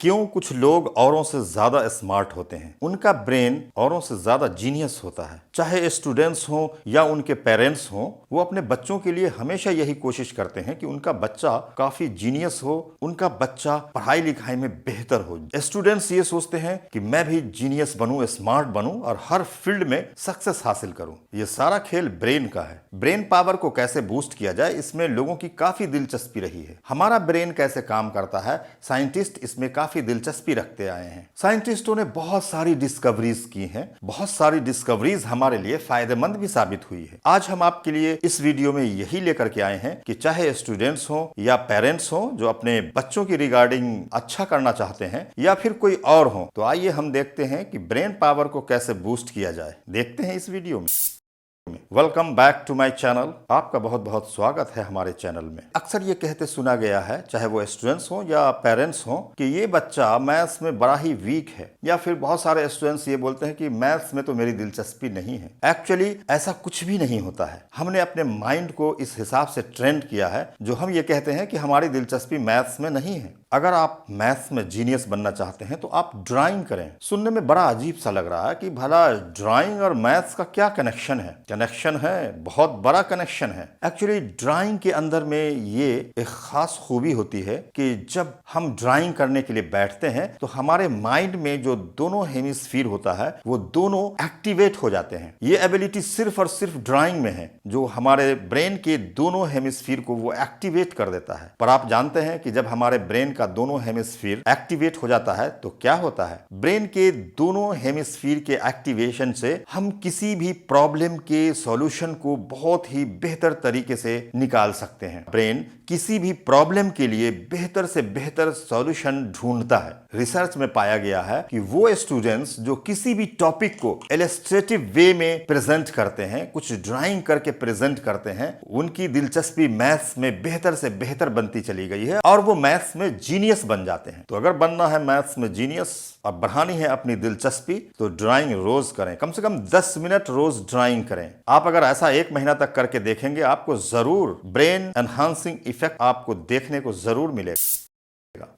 क्यों कुछ लोग औरों से ज्यादा स्मार्ट होते हैं? उनका ब्रेन औरों से ज्यादा जीनियस होता है। चाहे स्टूडेंट्स हों या उनके पेरेंट्स हों, वो अपने बच्चों के लिए हमेशा यही कोशिश करते हैं कि उनका बच्चा काफी जीनियस हो, उनका बच्चा पढ़ाई लिखाई में बेहतर हो। स्टूडेंट्स ये सोचते हैं कि मैं भी जीनियस बनूं, स्मार्ट बनूं और हर फील्ड में सक्सेस हासिल करूं। ये सारा खेल ब्रेन का है। ब्रेन पावर को कैसे बूस्ट किया जाए, इसमें लोगों की काफी दिलचस्पी रही है। हमारा ब्रेन कैसे काम करता है, साइंटिस्ट इसमें काफी दिलचस्पी रखते आए हैं। साइंटिस्टों ने बहुत सारी डिस्कवरीज की हैं। बहुत सारी डिस्कवरीज हमारे लिए फायदेमंद भी साबित हुई है। आज हम आपके लिए इस वीडियो में यही लेकर के आए हैं कि चाहे स्टूडेंट्स हो या पेरेंट्स हो जो अपने बच्चों की रिगार्डिंग अच्छा करना चाहते हैं, या फिर कोई और हो, तो आइए हम देखते हैं कि ब्रेन पावर को कैसे बूस्ट किया जाए। देखते हैं इस वीडियो में। Welcome back to my channel. आपका बहुत बहुत स्वागत है हमारे चैनल में। अक्सर ये कहते सुना गया है, चाहे वो स्टूडेंट्स हो या पेरेंट्स हो, कि ये बच्चा मैथ्स में बड़ा ही वीक है, या फिर बहुत सारे स्टूडेंट्स ये बोलते हैं कि मैथ्स में तो मेरी दिलचस्पी नहीं है। एक्चुअली ऐसा कुछ भी नहीं होता है। हमने अपने माइंड को इस हिसाब से ट्रेंड किया है जो हम ये कहते हैं कि हमारी दिलचस्पी मैथ्स में नहीं है। अगर आप मैथ्स में जीनियस बनना चाहते हैं तो आप ड्राइंग करें। सुनने में बड़ा अजीब सा लग रहा है कि भला ड्राइंग और मैथ्स का क्या कनेक्शन है? कनेक्शन है, बहुत बड़ा कनेक्शन है। एक्चुअली ड्राइंग के अंदर में ये एक खास खूबी होती है कि जब हम ड्राइंग करने के लिए बैठते हैं तो हमारे माइंड में जो दोनों हेमिस्फीयर होता है वो दोनों एक्टिवेट हो जाते हैं। ये एबिलिटी सिर्फ और सिर्फ ड्राइंग में है, जो हमारे ब्रेन के दोनों हेमिस्फीयर को वो एक्टिवेट कर देता है। पर आप जानते हैं कि जब हमारे ब्रेन का दोनों हेमिस्फीयर एक्टिवेट हो जाता है तो क्या होता है? ब्रेन के दोनों हेमिस्फीयर के एक्टिवेशन से हम किसी भी प्रॉब्लम के सॉल्यूशन को बहुत ही बेहतर तरीके से निकाल सकते हैं। ब्रेन किसी भी प्रॉब्लम के लिए बेहतर से बेहतर सॉल्यूशन ढूंढता है। रिसर्च में पाया गया है कि वो स्टूडेंट्स जो किसी भी टॉपिक को इलस्ट्रेटिव वे में प्रेजेंट करते हैं, कुछ ड्राइंग करके प्रेजेंट करते हैं, उनकी दिलचस्पी मैथ्स में बेहतर से बेहतर बनती चली गई है और वो मैथ्स में जीनियस बन जाते हैं। तो अगर बनना है मैथ्स में जीनियस और बढ़ानी है अपनी दिलचस्पी, तो ड्राइंग रोज करें। कम से कम 10 मिनट रोज ड्राइंग करें। आप अगर ऐसा 1 महीना तक करके देखेंगे, आपको जरूर ब्रेन एनहांसिंग इफेक्ट आपको देखने को जरूर मिलेगा।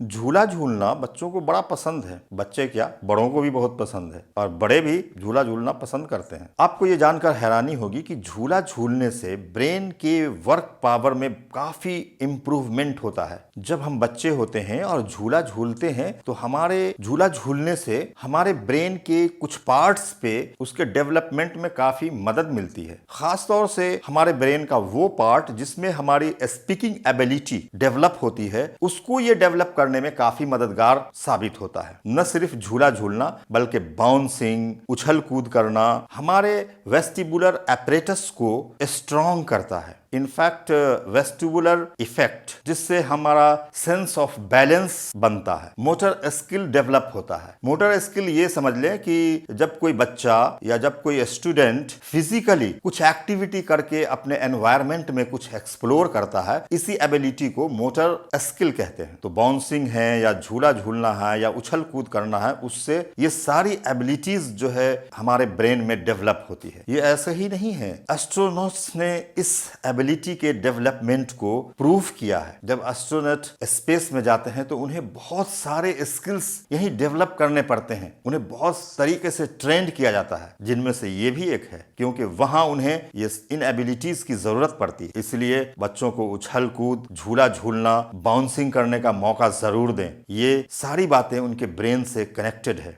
झूला झूलना बच्चों को बड़ा पसंद है। बच्चे क्या, बड़ों को भी बहुत पसंद है, और बड़े भी झूला झूलना पसंद करते हैं। आपको ये जानकर हैरानी होगी कि झूला झूलने से ब्रेन के वर्क पावर में काफी इंप्रूवमेंट होता है। जब हम बच्चे होते हैं और झूला झूलते हैं तो हमारे झूला झूलने से हमारे ब्रेन के कुछ पार्ट्स पे उसके डेवलपमेंट में काफी मदद मिलती है। खासतौर से हमारे ब्रेन का वो पार्ट जिसमें हमारी स्पीकिंग एबिलिटी डेवलप होती है, उसको ये डेवलप करने में काफी मददगार साबित होता है। न सिर्फ झूला झूलना बल्कि बाउंसिंग, उछल कूद करना हमारे वेस्टिबुलर एपरेटस को स्ट्रॉन्ग करता है। इनफैक्ट वेस्टिबुलर इफेक्ट, जिससे हमारा सेंस ऑफ बैलेंस बनता है। मोटर स्किल डेवलप होता है। मोटर स्किल ये समझ लें कि जब कोई बच्चा या जब कोई स्टूडेंट फिजिकली कुछ एक्टिविटी करके अपने एनवायरनमेंट में कुछ एक्सप्लोर करता है, इसी एबिलिटी को मोटर स्किल कहते हैं। तो बाउंसिंग है या झूला झूलना है या उछल कूद करना है, उससे ये सारी एबिलिटीज जो है हमारे ब्रेन में डेवलप होती है। ये ऐसे ही नहीं है, एस्ट्रोनॉट्स ने इस एबिलिटी के डेवलपमेंट को प्रूव किया है। जब एस्ट्रोनॉट स्पेस में जाते हैं तो उन्हें बहुत सारे स्किल्स यही डेवलप करने पड़ते हैं। उन्हें बहुत तरीके से ट्रेंड किया जाता है, जिनमें से ये भी एक है, क्योंकि वहां उन्हें ये इन एबिलिटीज की जरूरत पड़ती है। इसलिए बच्चों को उछल कूद, झूला झूलना, बाउंसिंग करने का मौका जरूर दें। ये सारी बातें उनके ब्रेन से कनेक्टेड है।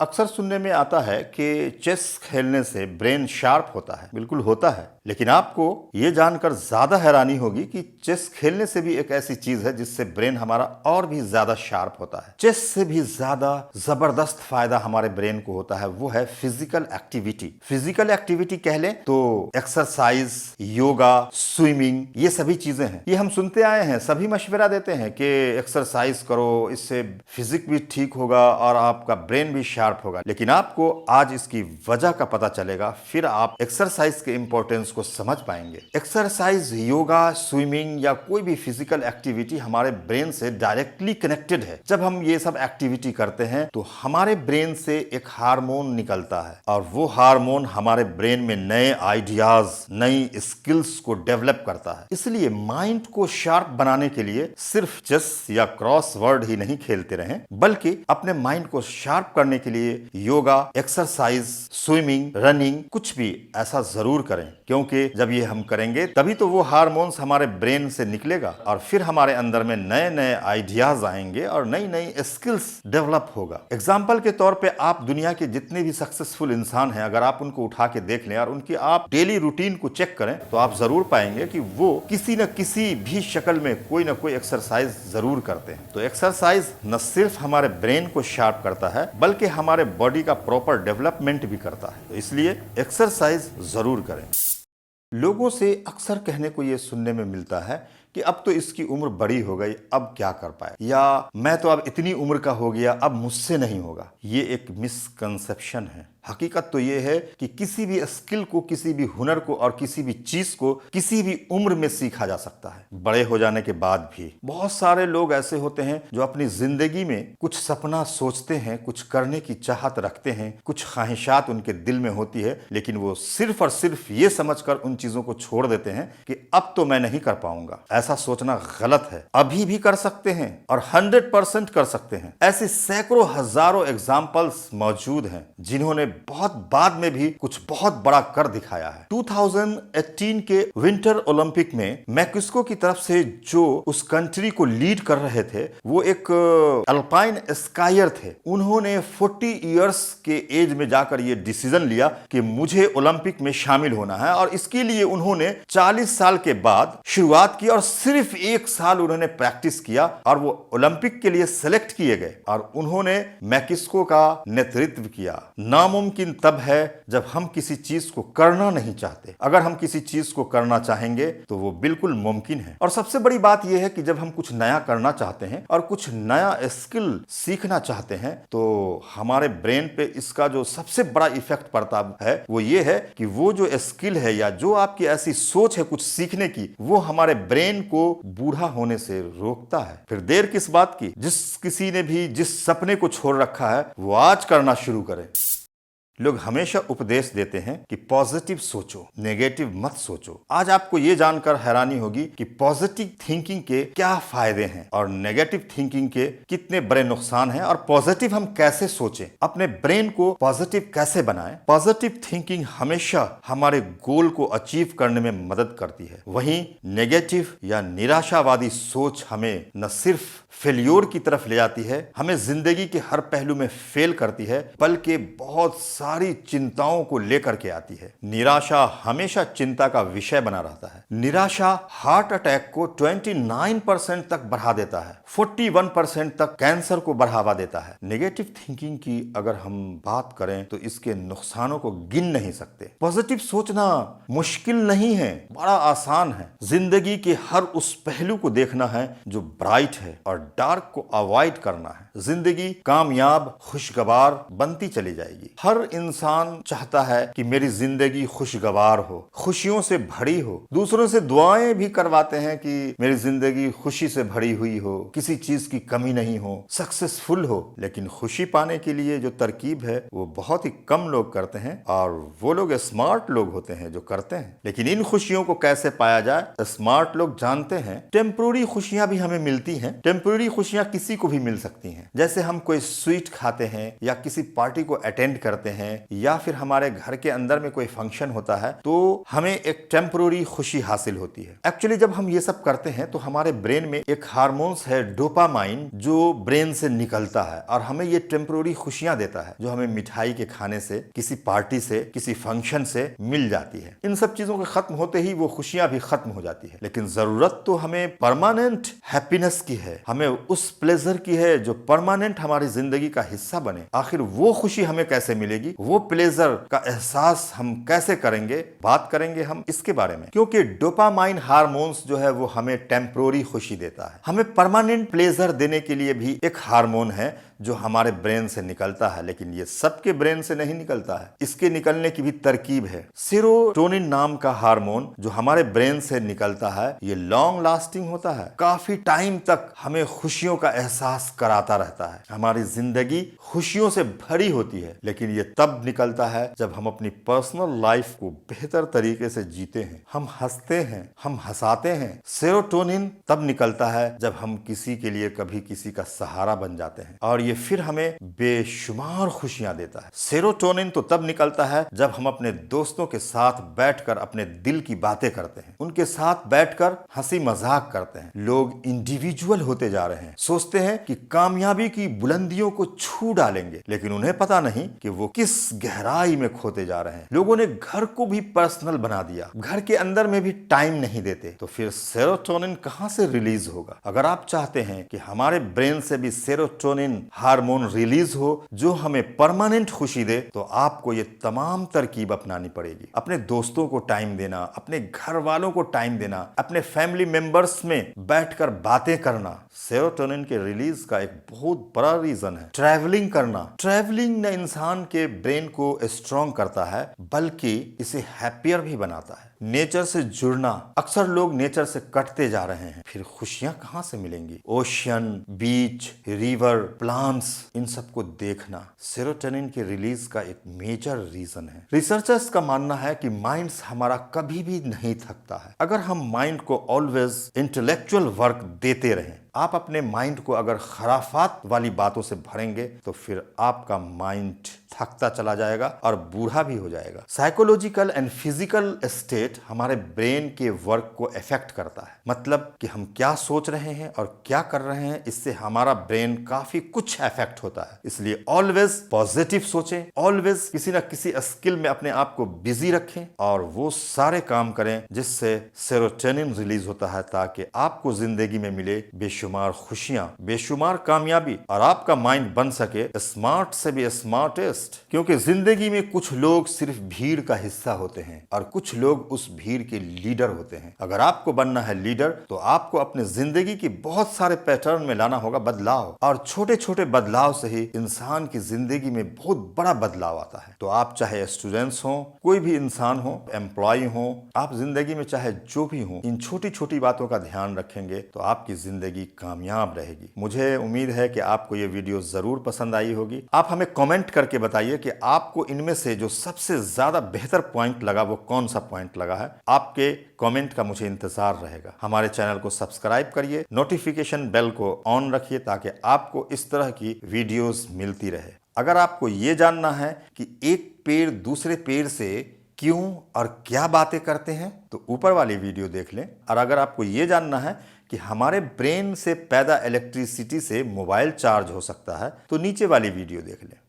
अक्सर सुनने में आता है कि चेस खेलने से ब्रेन शार्प होता है। बिल्कुल होता है, लेकिन आपको ये जानकर ज्यादा हैरानी होगी कि चेस खेलने से भी एक ऐसी चीज है जिससे ब्रेन हमारा और भी ज्यादा शार्प होता है। चेस से भी ज्यादा जबरदस्त फायदा हमारे ब्रेन को होता है, वो है फिजिकल एक्टिविटी। फिजिकल एक्टिविटी कह लें तो एक्सरसाइज, योगा, स्विमिंग, ये सभी चीजें हैं। ये हम सुनते आए हैं, सभी मशवरा देते हैं कि एक्सरसाइज करो, इससे फिजिक भी ठीक होगा और आपका ब्रेन भी शार्प होगा। लेकिन आपको आज इसकी वजह का पता चलेगा, फिर आप एक्सरसाइज के इंपॉर्टेंस को समझ पाएंगे। एक्सरसाइज, योगा, स्विमिंग या कोई भी फिजिकल एक्टिविटी हमारे ब्रेन से डायरेक्टली कनेक्टेड है। जब हम ये सब एक्टिविटी करते हैं तो हमारे ब्रेन से एक हार्मोन निकलता है और वो हार्मोन हमारे ब्रेन में नए आइडियाज, नई स्किल्स को डेवलप करता है। इसलिए माइंड को शार्प बनाने के लिए सिर्फ चेस या क्रॉसवर्ड ही नहीं खेलते रहें, बल्कि अपने माइंड को शार्प करने के लिए योगा, एक्सरसाइज, स्विमिंग, रनिंग, कुछ भी ऐसा जरूर करें, क्योंकि जब ये हम करेंगे तभी तो वो हार्मोन्स हमारे ब्रेन से निकलेगा और फिर हमारे अंदर में नए नए आइडियाज आएंगे और नई नई स्किल्स डेवलप होगा। एग्जाम्पल के तौर पे आप दुनिया के जितने भी सक्सेसफुल इंसान हैं, अगर आप उनको उठा के देख लें और उनकी आप डेली रूटीन को चेक करें तो आप जरूर पाएंगे कि वो किसी न किसी भी शक्ल में कोई ना कोई एक्सरसाइज जरूर करते हैं। तो एक्सरसाइज न सिर्फ हमारे ब्रेन को शार्प करता है बल्कि हमारे बॉडी का प्रॉपर डेवलपमेंट भी करता है। तो इसलिए एक्सरसाइज जरूर करें। लोगों से अक्सर कहने को ये सुनने में मिलता है कि अब तो इसकी उम्र बड़ी हो गई, अब क्या कर पाए, या मैं तो अब इतनी उम्र का हो गया, अब मुझसे नहीं होगा। ये एक मिसकंसेप्शन है। हकीकत तो ये है कि किसी भी स्किल को, किसी भी हुनर को और किसी भी चीज को किसी भी उम्र में सीखा जा सकता है, बड़े हो जाने के बाद भी। बहुत सारे लोग ऐसे होते हैं जो अपनी जिंदगी में कुछ सपना सोचते हैं, कुछ करने की चाहत रखते हैं, कुछ ख्वाहिशात उनके दिल में होती है, लेकिन वो सिर्फ और सिर्फ ये समझकर उन चीजों को छोड़ देते हैं कि अब तो मैं नहीं कर पाऊंगा। ऐसा सोचना गलत है। अभी भी कर सकते हैं और 100% कर सकते हैं। ऐसे सैकड़ों हजारों एग्जाम्पल्स मौजूद हैं जिन्होंने बहुत बाद में भी कुछ बहुत बड़ा कर दिखाया है। 2018 के विंटर ओलंपिक में मैक्सिको की तरफ से जो उस कंट्री को लीड कर रहे थे वो एक अल्पाइन स्कायर थे। उन्होंने 40 इयर्स के एज में जाकर ये डिसीजन लिया कि मुझे ओलंपिक में शामिल होना है और इसके लिए उन्होंने 40 साल के बाद शुरुआत की और सिर्फ 1 साल उन्होंने प्रैक्टिस किया और वो ओलंपिक के लिए सेलेक्ट किए गए और उन्होंने मैक्सिको का नेतृत्व किया। नामुमकिन तब है जब हम किसी चीज को करना नहीं चाहते। अगर हम किसी चीज को करना चाहेंगे तो वो बिल्कुल मुमकिन है। और सबसे बड़ी बात यह है कि जब हम कुछ नया करना चाहते हैं और कुछ नया स्किल सीखना चाहते हैं तो हमारे ब्रेन पे इसका जो सबसे बड़ा इफेक्ट पड़ता है वो ये है कि वो जो स्किल है या जो आपकी ऐसी सोच है कुछ सीखने की, वो हमारे ब्रेन को बूढ़ा होने से रोकता है। फिर देर किस बात की? जिस किसी ने भी जिस सपने को छोड़ रखा है वो आज करना शुरू करे। लोग हमेशा उपदेश देते हैं कि पॉजिटिव सोचो, नेगेटिव मत सोचो। आज आपको यह जानकर हैरानी होगी कि पॉजिटिव थिंकिंग के क्या फायदे हैं और नेगेटिव थिंकिंग के कितने बड़े नुकसान हैं और पॉजिटिव हम कैसे सोचें, अपने ब्रेन को पॉजिटिव कैसे बनाएं। पॉजिटिव थिंकिंग हमेशा हमारे गोल को अचीव करने में मदद करती है। वहीं नेगेटिव या निराशावादी सोच हमें न सिर्फ फेल्योर की तरफ ले जाती है, हमें जिंदगी के हर पहलू में फेल करती है, बल्कि बहुत सारी चिंताओं को लेकर के आती है। निराशा हमेशा चिंता का विषय बना रहता है। निराशा हार्ट अटैक को 29% तक बढ़ा देता है, 41% तक कैंसर को बढ़ावा देता है। नेगेटिव थिंकिंग की अगर हम बात करें तो इसके नुकसानों को गिन नहीं सकते। पॉजिटिव सोचना मुश्किल नहीं है, बड़ा आसान है। जिंदगी के हर उस पहलू को देखना है जो ब्राइट है और डार्क को अवॉइड करना है। जिंदगी कामयाब, खुशगवार बनती चली जाएगी। हर इंसान चाहता है कि मेरी जिंदगी खुशगवार हो, खुशियों से भरी हो। दूसरों से दुआएं भी करवाते हैं कि मेरी जिंदगी खुशी से भरी हुई हो, किसी चीज की कमी नहीं हो, सक्सेसफुल हो। लेकिन खुशी पाने के लिए जो तरकीब है वो बहुत ही कम लोग करते हैं और वो लोग स्मार्ट लोग होते हैं जो करते हैं। लेकिन इन खुशियों को कैसे पाया जाए, स्मार्ट लोग जानते हैं। टेम्पोररी खुशियां भी हमें मिलती हैं। टेम्पोररी खुशियां किसी को भी मिल सकती हैं। जैसे हम कोई स्वीट खाते हैं या किसी पार्टी को अटेंड करते हैं या फिर हमारे घर के अंदर में कोई फंक्शन होता है तो हमें एक टेम्पोररी खुशी हासिल होती है। एक्चुअली जब हम ये सब करते हैं तो हमारे ब्रेन में एक हार्मोन्स है डोपामाइन जो ब्रेन से निकलता है और हमें ये टेम्पोररी खुशियां देता है जो हमें मिठाई के खाने से, किसी पार्टी से, किसी फंक्शन से मिल जाती है। इन सब चीजों के खत्म होते ही वो खुशियां भी खत्म हो जाती है। लेकिन जरूरत तो हमें परमानेंट हैप्पीनेस की है। हमें हमें उस प्लेजर की है जो परमानेंट हमारी जिंदगी का हिस्सा बने। आखिर वो खुशी हमें कैसे मिलेगी, वो प्लेजर का एहसास हम कैसे करेंगे, बात करेंगे हम इसके बारे में। क्योंकि डोपामाइन हार्मोन्स जो है वो हमें टेम्परोरी खुशी देता है। हमें परमानेंट प्लेजर देने के लिए भी एक हार्मोन है जो हमारे ब्रेन से निकलता है, लेकिन ये सबके ब्रेन से नहीं निकलता है। इसके निकलने की भी तरकीब है। सेरोटोनिन नाम का हार्मोन जो हमारे ब्रेन से निकलता है, ये लॉन्ग लास्टिंग होता है, काफी टाइम तक हमें खुशियों का एहसास कराता रहता है। हमारी जिंदगी खुशियों से भरी होती है, लेकिन ये तब निकलता है जब हम अपनी पर्सनल लाइफ को बेहतर तरीके से जीते हैं, हम हंसते हैं, हम हंसाते हैं। सेरोटोनिन तब निकलता है जब हम किसी के लिए कभी किसी का सहारा बन जाते हैं, और ये फिर हमें बेशुमार खुशियां देता है। सेरोटोनिन तो तब निकलता है जब हम अपने दोस्तों के साथ बैठकर अपने दिल की बातें करते हैं, उनके साथ बैठकर हंसी मजाक करते हैं। लोग इंडिविजुअल होते जा रहे हैं, सोचते हैं कि कामयाबी की बुलंदियों को छू डालेंगे, लेकिन उन्हें पता नहीं कि वो किस गहराई में खोते जा रहे हैं। लोगों ने घर को भी पर्सनल बना दिया, घर के अंदर में भी टाइम नहीं देते, तो फिर सेरोटोनिन कहां से रिलीज होगा? अगर आप चाहते हैं कि हमारे ब्रेन से भी सेरोटोनिन हार्मोन रिलीज हो जो हमें परमानेंट खुशी दे, तो आपको ये तमाम तरकीब अपनानी पड़ेगी। अपने दोस्तों को टाइम देना, अपने घर वालों को टाइम देना, अपने फैमिली मेंबर्स में बैठकर बातें करना सेरोटोनिन के रिलीज का एक बहुत बड़ा रीजन है। ट्रैवलिंग करना, ट्रैवलिंग न इंसान के ब्रेन को स्ट्रॉन्ग करता है बल्कि इसे हैप्पियर भी बनाता है। नेचर से जुड़ना, अक्सर लोग नेचर से कटते जा रहे हैं, फिर खुशियां कहां से मिलेंगी? ओशियन, बीच, रिवर, प्लांट्स, इन सबको देखना सेरोटोनिन के रिलीज का एक मेजर रीजन है। रिसर्चर्स का मानना है कि माइंड्स हमारा कभी भी नहीं थकता है अगर हम माइंड को ऑलवेज इंटेलेक्चुअल वर्क देते रहें। आप अपने माइंड को अगर खराफात वाली बातों से भरेंगे तो फिर आपका माइंड थकता चला जाएगा और बूढ़ा भी हो जाएगा। साइकोलॉजिकल एंड फिजिकल स्टेट हमारे ब्रेन के वर्क को इफेक्ट करता है। मतलब कि हम क्या सोच रहे हैं और क्या कर रहे हैं, इससे हमारा ब्रेन काफी कुछ इफेक्ट होता है। इसलिए ऑलवेज पॉजिटिव सोचें, ऑलवेज किसी न किसी स्किल में अपने आप को बिजी रखें और वो सारे काम करें जिससे सेरोटोनिन रिलीज होता है, ताकि आपको जिंदगी में मिले बेशुमार खुशियां, बेशुमार कामयाबी और आपका माइंड बन सके स्मार्ट से भी स्मार्टेस्ट। क्योंकि जिंदगी में कुछ लोग सिर्फ भीड़ का हिस्सा होते हैं और कुछ लोग उस भीड़ के लीडर होते हैं। अगर आपको बनना है लीडर तो आपको अपने जिंदगी की बहुत सारे पैटर्न में लाना होगा बदलाव, और छोटे छोटे बदलाव से ही इंसान की जिंदगी में बहुत बड़ा बदलाव आता है। तो आप चाहे स्टूडेंट्स हो, कोई भी इंसान हो, एम्प्लॉय हो, आप जिंदगी में चाहे जो भी हो, इन छोटी छोटी बातों का ध्यान रखेंगे तो आपकी जिंदगी कामयाब रहेगी। मुझे उम्मीद है कि आपको ये वीडियो जरूर पसंद आई होगी। आप हमें कमेंट करके बताइए कि आपको इनमें से जो सबसे ज्यादा बेहतर पॉइंट लगा वो कौन सा पॉइंट लगा है। आपके कमेंट का मुझे इंतजार रहेगा। हमारे चैनल को सब्सक्राइब करिए, नोटिफिकेशन बेल को ऑन रखिए ताकि आपको इस तरह की वीडियोस मिलती रहे। अगर आपको ये जानना है कि एक पेड़ दूसरे पेड़ से क्यों और क्या बातें करते हैं तो ऊपर वाली वीडियो देख लें। और अगर आपको ये जानना है कि हमारे ब्रेन से पैदा इलेक्ट्रिसिटी से मोबाइल चार्ज हो सकता है तो नीचे वाली वीडियो देख लें।